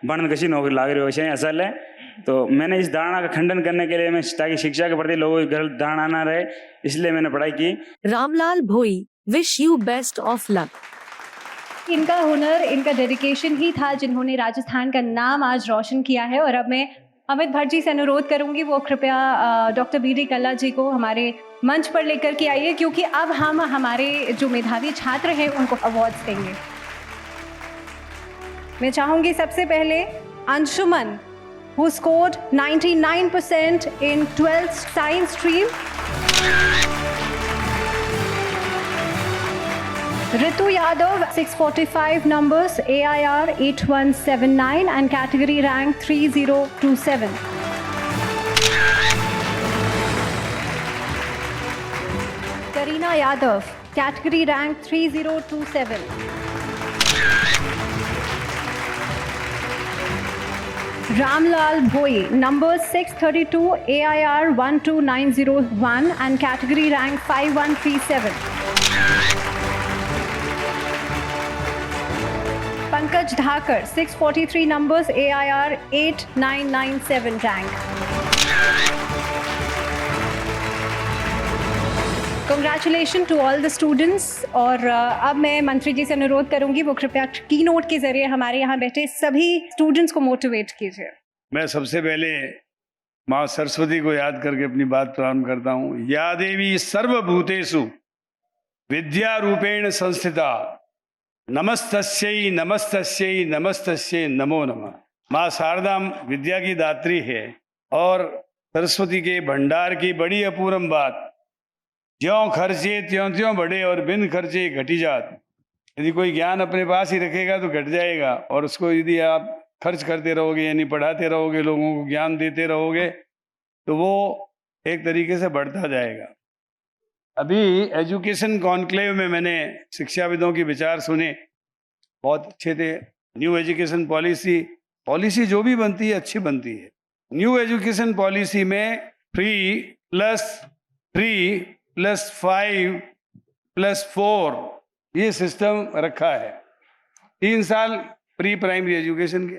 बन कशी नौकरी लाग रही हो, असल है तो मैंने इस धारणा का खंडन करने के लिए, मैं ताकि शिक्षा के प्रति लोगों की गलत धारणा ना रहे, इसलिए मैंने पढ़ाई की। Ramlal Bhoi, wish you best of luck. इनका हुनर, इनका डेडिकेशन ही था जिन्होंने राजस्थान का नाम आज रोशन किया है। और अब मैं अमित भट्ट जी से अनुरोध करूंगी वो कृपया डॉक्टर बी डी कल्ला जी को हमारे मंच पर लेकर के आइए, क्योंकि अब हम हमारे जो मेधावी छात्र हैं उनको अवार्ड्स देंगे। मैं चाहूंगी सबसे पहले Anshuman, who scored 99% in 12th science stream. Ritu Yadav, 645 numbers, AIR 8179 and category rank 3027. Karina Yadav, category rank 3027. Ramlal Bhoi, number 632, AIR 12901 and category rank 5137. Pankaj Dhakar, 643 numbers, AIR 8997 rank. Congratulations to all the students। और अब मैं मंत्री जी से अनुरोध करूंगी वो कृपया की नोट के जरिए हमारे यहाँ बैठे सभी स्टूडेंट्स को मोटिवेट कीजिए। मैं सबसे पहले माँ सरस्वती को याद करके अपनी बात प्रारंभ करता हूँ। या देवी सर्वभूतेषु विद्या रूपेण संस्थिता, नमस्तस्यै नमस्तस्यै नमस्तस्यै नमो नमः। माँ शारदा विद्या की दात्री है और सरस्वती के भंडार की बड़ी अपूर्व बात, ज्यों खर्चे त्यों त्यों बढ़े और बिन खर्चे घटी जात। यदि कोई ज्ञान अपने पास ही रखेगा तो घट जाएगा, और उसको यदि आप खर्च करते रहोगे, यानी पढ़ाते रहोगे, लोगों को ज्ञान देते रहोगे, तो वो एक तरीके से बढ़ता जाएगा। अभी एजुकेशन कॉन्क्लेव में मैंने शिक्षाविदों के विचार सुने, बहुत अच्छे थे। न्यू एजुकेशन पॉलिसी जो भी बनती है अच्छी बनती है। न्यू एजुकेशन पॉलिसी में 3+3+5+4 ये सिस्टम रखा है। 3 साल प्री प्राइमरी एजुकेशन के,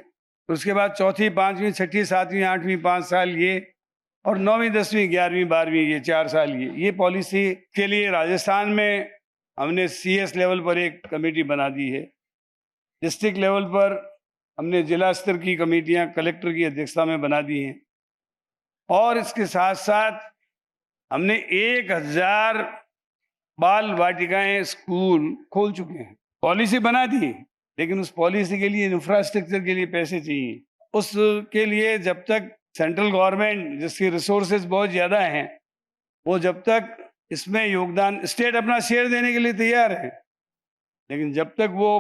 उसके बाद चौथी, पाँचवीं, छठी, सातवीं, आठवीं 5 साल ये, और 9वीं, 10वीं, 11वीं, 12वीं ये 4 साल ये पॉलिसी के लिए राजस्थान में हमने CS लेवल पर एक कमेटी बना दी है। डिस्ट्रिक्ट लेवल पर हमने जिला स्तर की कमेटियां कलेक्टर की अध्यक्षता में बना दी हैं, और इसके साथ साथ हमने 1000 बाल वाटिकाएं स्कूल खोल चुके हैं। पॉलिसी बना दी, लेकिन उस पॉलिसी के लिए इंफ्रास्ट्रक्चर के लिए पैसे चाहिए। उसके लिए जब तक सेंट्रल गवर्नमेंट, जिसकी रिसोर्सेज बहुत ज़्यादा हैं, वो जब तक इसमें योगदान, स्टेट अपना शेयर देने के लिए तैयार है, लेकिन जब तक वो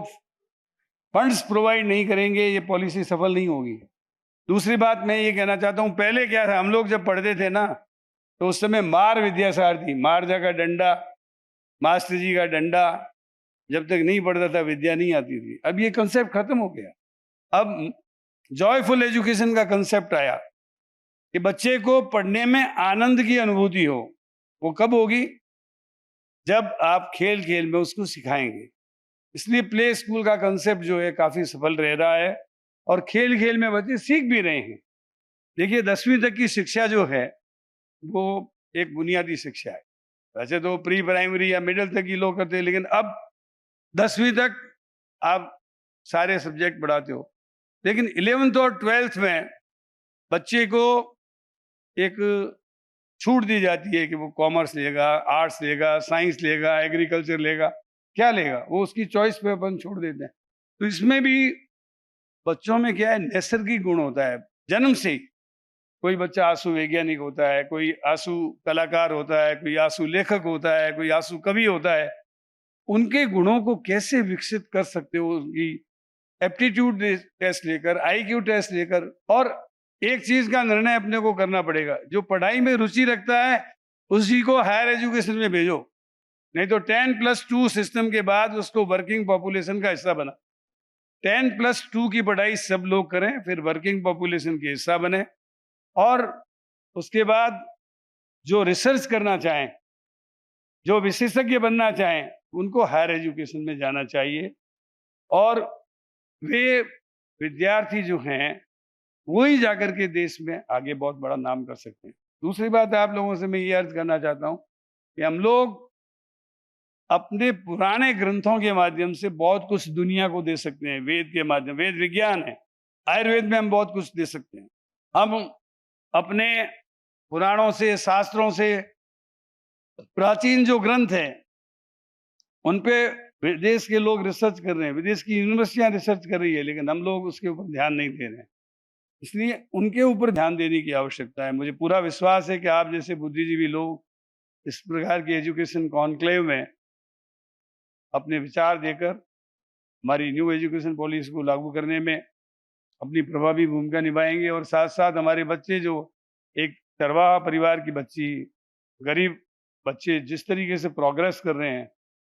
फंड्स प्रोवाइड नहीं करेंगे ये पॉलिसी सफल नहीं होगी। दूसरी बात मैं ये कहना चाहता हूँ, पहले क्या था, हम लोग जब पढ़ते थे ना, तो उस समय मार विद्यासार थी, मारजा का डंडा, मास्टर जी का डंडा, जब तक नहीं पढ़ता था विद्या नहीं आती थी। अब ये कंसेप्ट खत्म हो गया। अब जॉयफुल एजुकेशन का कंसेप्ट आया कि बच्चे को पढ़ने में आनंद की अनुभूति हो। वो कब होगी? जब आप खेल खेल में उसको सिखाएंगे। इसलिए प्ले स्कूल का कंसेप्ट जो है काफ़ी सफल रह रहा है, और खेल खेल में बच्चे सीख भी रहे हैं। देखिए 10वीं तक की शिक्षा जो है वो एक बुनियादी शिक्षा है। वैसे तो प्री प्राइमरी या मिडिल तक ही लोग करते हैं, लेकिन अब 10वीं तक आप सारे सब्जेक्ट पढ़ाते हो। लेकिन 11th और 12th में बच्चे को एक छूट दी जाती है कि वो कॉमर्स लेगा, आर्ट्स लेगा, साइंस लेगा, एग्रीकल्चर लेगा, क्या लेगा, वो उसकी चॉइस पे अपन छोड़ देते हैं। तो इसमें भी बच्चों में क्या है, नैसर्गिक गुण होता है जन्म से ही। कोई बच्चा आंसू वैज्ञानिक होता है, कोई आंसू कलाकार होता है, कोई आंसू लेखक होता है, कोई आंसू कवि होता है। उनके गुणों को कैसे विकसित कर सकते हो, उनकी एप्टीट्यूड टेस्ट लेकर, IQ टेस्ट लेकर। और एक चीज का निर्णय अपने को करना पड़ेगा, जो पढ़ाई में रुचि रखता है उसी को हायर एजुकेशन में भेजो, नहीं तो 10+2 सिस्टम के बाद उसको वर्किंग पॉपुलेशन का हिस्सा बना। 10+2 की पढ़ाई सब लोग करें, फिर वर्किंग पॉपुलेशन के हिस्सा बने, और उसके बाद जो रिसर्च करना चाहें, जो विशेषज्ञ बनना चाहें, उनको हायर एजुकेशन में जाना चाहिए। और वे विद्यार्थी जो हैं वही जाकर के देश में आगे बहुत बड़ा नाम कर सकते हैं। दूसरी बात आप लोगों से मैं ये अर्ज करना चाहता हूँ कि हम लोग अपने पुराने ग्रंथों के माध्यम से बहुत कुछ दुनिया को दे सकते हैं। वेद के माध्यम, वेद विज्ञान है, आयुर्वेद में हम बहुत कुछ दे सकते हैं। हम अपने पुराणों से, शास्त्रों से, प्राचीन जो ग्रंथ हैं उन पे विदेश के लोग रिसर्च कर रहे हैं, विदेश की यूनिवर्सिटियां रिसर्च कर रही है, लेकिन हम लोग उसके ऊपर ध्यान नहीं दे रहे हैं। इसलिए उनके ऊपर ध्यान देने की आवश्यकता है। मुझे पूरा विश्वास है कि आप जैसे बुद्धिजीवी लोग इस प्रकार की एजुकेशन कॉन्क्लेव में अपने विचार देकर हमारी न्यू एजुकेशन पॉलिसी को लागू करने में अपनी प्रभावी भूमिका निभाएंगे। और साथ साथ हमारे बच्चे, जो एक चरवाहा परिवार की बच्ची, गरीब बच्चे जिस तरीके से प्रोग्रेस कर रहे हैं,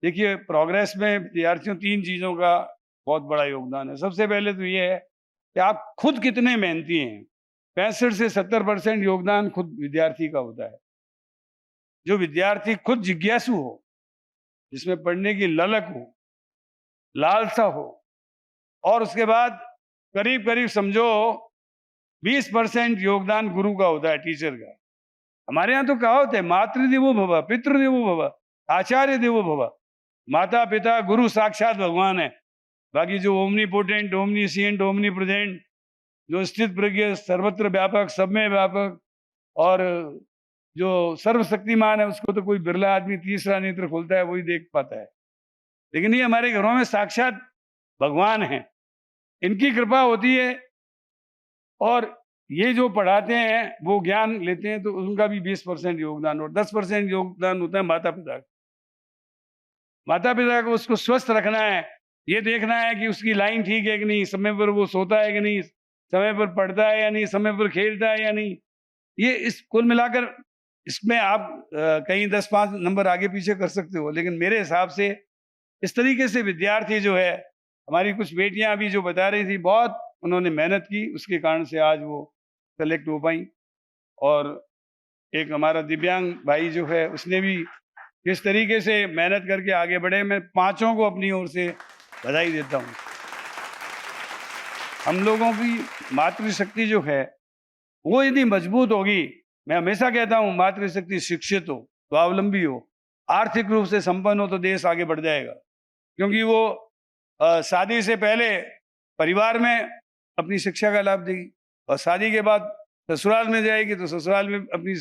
देखिए प्रोग्रेस में विद्यार्थियों 3 चीज़ों का बहुत बड़ा योगदान है। सबसे पहले तो ये है कि आप खुद कितने मेहनती हैं। 65 से 70% योगदान खुद विद्यार्थी का होता है। जो विद्यार्थी खुद जिज्ञासु हो, जिसमें पढ़ने की ललक हो, लालसा हो, और उसके बाद करीब करीब समझो 20% योगदान गुरु का होता है, टीचर का। हमारे यहाँ तो कहावत है, मातृदेवो भव, पितृदेवो भव, आचार्य देवो भव। माता पिता गुरु साक्षात भगवान है। बाकी जो ओमनीपोटेंट, ओमनीसिएंट, ओमनीप्रेजेंट, जो स्थित प्रज्ञ, सर्वत्र व्यापक, सब में व्यापक, और जो सर्वशक्तिमान है, उसको तो कोई बिरला आदमी तीसरा नेत्र खोलता है वही देख पाता है। लेकिन ये हमारे घरों में साक्षात भगवान है, इनकी कृपा होती है। और ये जो पढ़ाते हैं वो ज्ञान लेते हैं, तो उनका भी 20% योगदान, और 10% योगदान होता है माता पिता का। माता पिता को उसको स्वस्थ रखना है, ये देखना है कि उसकी लाइन ठीक है कि नहीं, समय पर वो सोता है कि नहीं, समय पर पढ़ता है या नहीं, समय पर खेलता है या नहीं। ये इस कुल मिलाकर इसमें आप कहीं 10-5 नंबर आगे पीछे कर सकते हो, लेकिन मेरे हिसाब से इस तरीके से विद्यार्थी जो है, हमारी कुछ बेटियां अभी जो बता रही थी, बहुत उन्होंने मेहनत की, उसके कारण से आज वो सेलेक्ट हो पाई। और एक हमारा दिव्यांग भाई जो है, उसने भी किस तरीके से मेहनत करके आगे बढ़े। मैं 5 को अपनी ओर से बधाई देता हूँ। हम लोगों की मातृशक्ति जो है वो यदि मजबूत होगी, मैं हमेशा कहता हूँ मातृशक्ति शिक्षित हो, स्वावलंबी हो, आर्थिक रूप से संपन्न हो, तो देश आगे बढ़ जाएगा। क्योंकि वो शादी से पहले परिवार में अपनी शिक्षा का लाभ देगी, और शादी के बाद ससुराल में जाएगी तो ससुराल में अपनी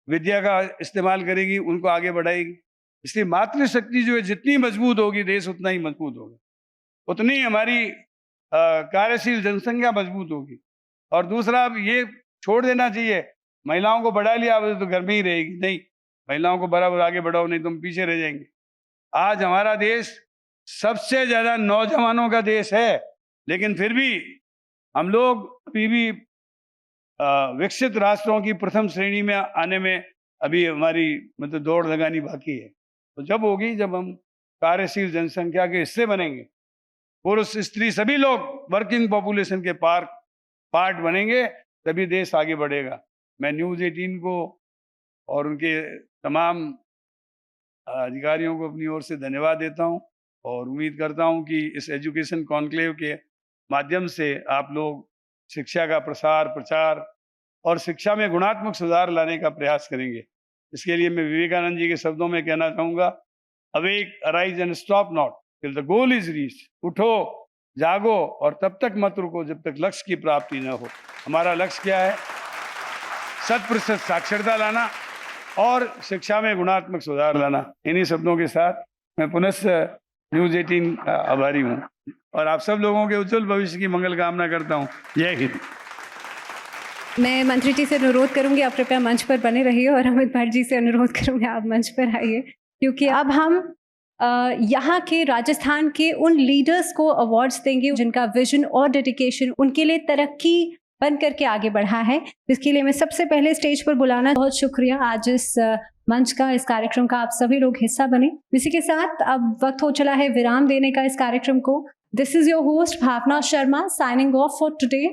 विद्या का इस्तेमाल करेगी, उनको आगे बढ़ाएगी। इसलिए मातृशक्ति जो है जितनी मजबूत होगी, देश उतना ही मजबूत होगा, उतनी हमारी कार्यशील जनसंख्या मजबूत होगी। और दूसरा, अब ये छोड़ देना चाहिए, महिलाओं को बढ़ा लिया तो घर में ही रहेगी, नहीं, महिलाओं को बराबर आगे बढ़ाओ, नहीं तुम पीछे रह जाएंगे। आज हमारा देश सबसे ज़्यादा नौजवानों का देश है, लेकिन फिर भी हम लोग अभी भी विकसित राष्ट्रों की प्रथम श्रेणी में आने में अभी हमारी मतलब दौड़ लगानी बाकी है। तो जब होगी, जब हम कार्यशील जनसंख्या के हिस्से बनेंगे, पुरुष स्त्री सभी लोग वर्किंग पॉपुलेशन के पार्ट बनेंगे, तभी देश आगे बढ़ेगा। मैं न्यूज़ 18 को और उनके तमाम अधिकारियों को अपनी ओर से धन्यवाद देता हूं, और उम्मीद करता हूं कि इस एजुकेशन कॉन्क्लेव के माध्यम से आप लोग शिक्षा का प्रसार प्रचार और शिक्षा में गुणात्मक सुधार लाने का प्रयास करेंगे। इसके लिए मैं विवेकानंद जी के शब्दों में कहना चाहूँगा, awake, arise and stop not till the goal is reached. उठो, जागो और तब तक मत रुको जब तक लक्ष्य की प्राप्ति न हो। हमारा लक्ष्य क्या है? 100% साक्षरता लाना और शिक्षा में गुणात्मक सुधार लाना। इन्हीं शब्दों के साथ मैं पुनः न्यूज़ 18 का आभारी हूँ, और आप सब लोगों के उज्जवल भविष्य की मंगल कामना करता हूँ। जय हिंद। मैं मंत्री जी से अनुरोध करूंगी, आप कृपया मंच पर बने रहिए, और अमित भट्ट जी से अनुरोध करूंगी आप मंच पर आइए, क्योंकि अब हम यहाँ के राजस्थान के उन लीडर्स को अवार्ड्स देंगे जिनका विजन और डेडिकेशन उनके लिए तरक्की बन करके आगे बढ़ा है। जिसके लिए मैं सबसे पहले स्टेज पर बुलाना, बहुत शुक्रिया आज इस मंच का, इस कार्यक्रम का आप सभी लोग हिस्सा बने। इसी के साथ अब वक्त हो चला है विराम देने का इस कार्यक्रम को। This is your host Bhavna Sharma signing off for today.